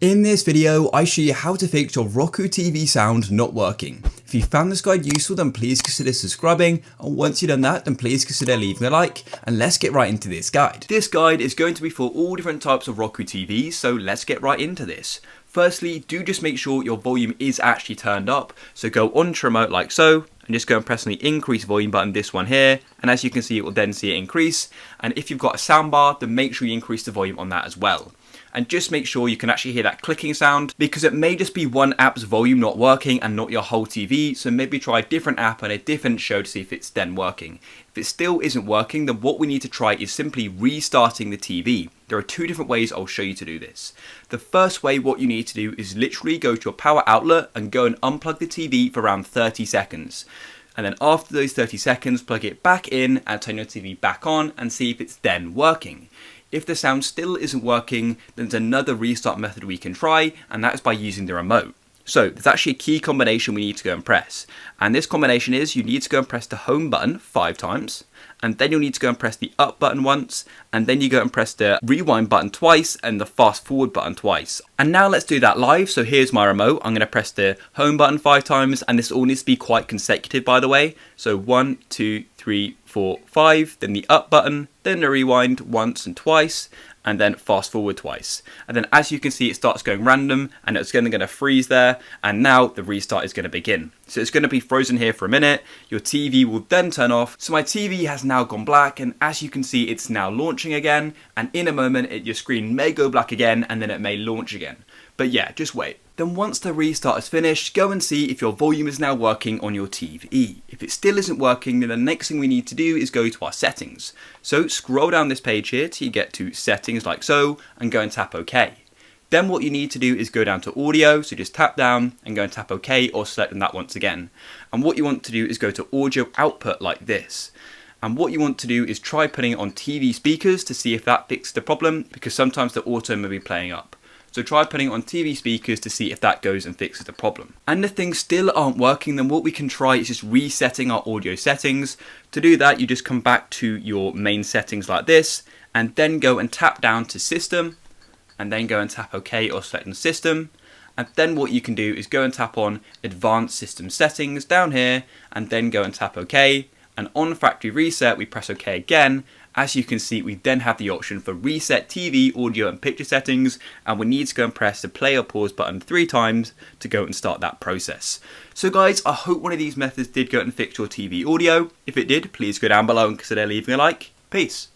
In this video, I show you how to fix your Roku TV sound not working. If you found this guide useful, then please consider subscribing, and once you've done that, then please consider leaving a like, and let's get right into this guide. This guide is going to be for all different types of Roku TVs, so let's get right into this. Firstly, do just make sure your volume is actually turned up, so go onto remote like so, and just go and press on the increase volume button, this one here, and as you can see, it will then see it increase, and if you've got a soundbar, then make sure you increase the volume on that as well. And just make sure you can actually hear that clicking sound, because it may just be one app's volume not working and not your whole TV, so maybe try a different app and a different show to see if it's then working. If it still isn't working, then what we need to try is simply restarting the TV. There are two different ways I'll show you to do this. The first way, what you need to do is literally go to your power outlet and go and unplug the TV for around 30 seconds. And then after those 30 seconds, plug it back in and turn your TV back on and see if it's then working. If the sound still isn't working, then there's another restart method we can try, and that is by using the remote. So there's actually a key combination we need to go and press. And this combination is you need to go and press the home button 5 times, and then you'll need to go and press the up button once, and then you go and press the rewind button twice and the fast forward button twice. And now let's do that live. So here's my remote. I'm going to press the home button 5 times, and this all needs to be quite consecutive, by the way. So 1, 2, 3, 4, 5, then the up button, then the rewind once and twice, and then fast forward twice. And then as you can see, it starts going random, and it's going to freeze there, and now the restart is going to begin. So it's going to be frozen here for a minute, your TV will then turn off. So my TV has now gone black, and as you can see, it's now launching again, and in a moment, your screen may go black again, and then it may launch again. But yeah, just wait. Then once the restart is finished, go and see if your volume is now working on your TV. If it still isn't working, then the next thing we need to do is go to our settings. So scroll down this page here till you get to settings like so, and go and tap OK. Then what you need to do is go down to audio, so just tap down and go and tap OK, or select that once again. And what you want to do is go to audio output like this. And what you want to do is try putting it on TV speakers to see if that fixes the problem, because sometimes the auto may be playing up. So try putting it on TV speakers to see if that goes and fixes the problem. And if things still aren't working, then what we can try is just resetting our audio settings. To do that, you just come back to your main settings like this, and then go and tap down to system, and then go and tap OK or select on system. And then what you can do is go and tap on advanced system settings down here, and then go and tap OK. And on factory reset, we press OK again. As you can see, we then have the option for reset TV, audio and picture settings, and we need to go and press the play or pause button 3 times to go and start that process. So guys, I hope one of these methods did go and fix your TV audio. If it did, please go down below and consider leaving a like. Peace.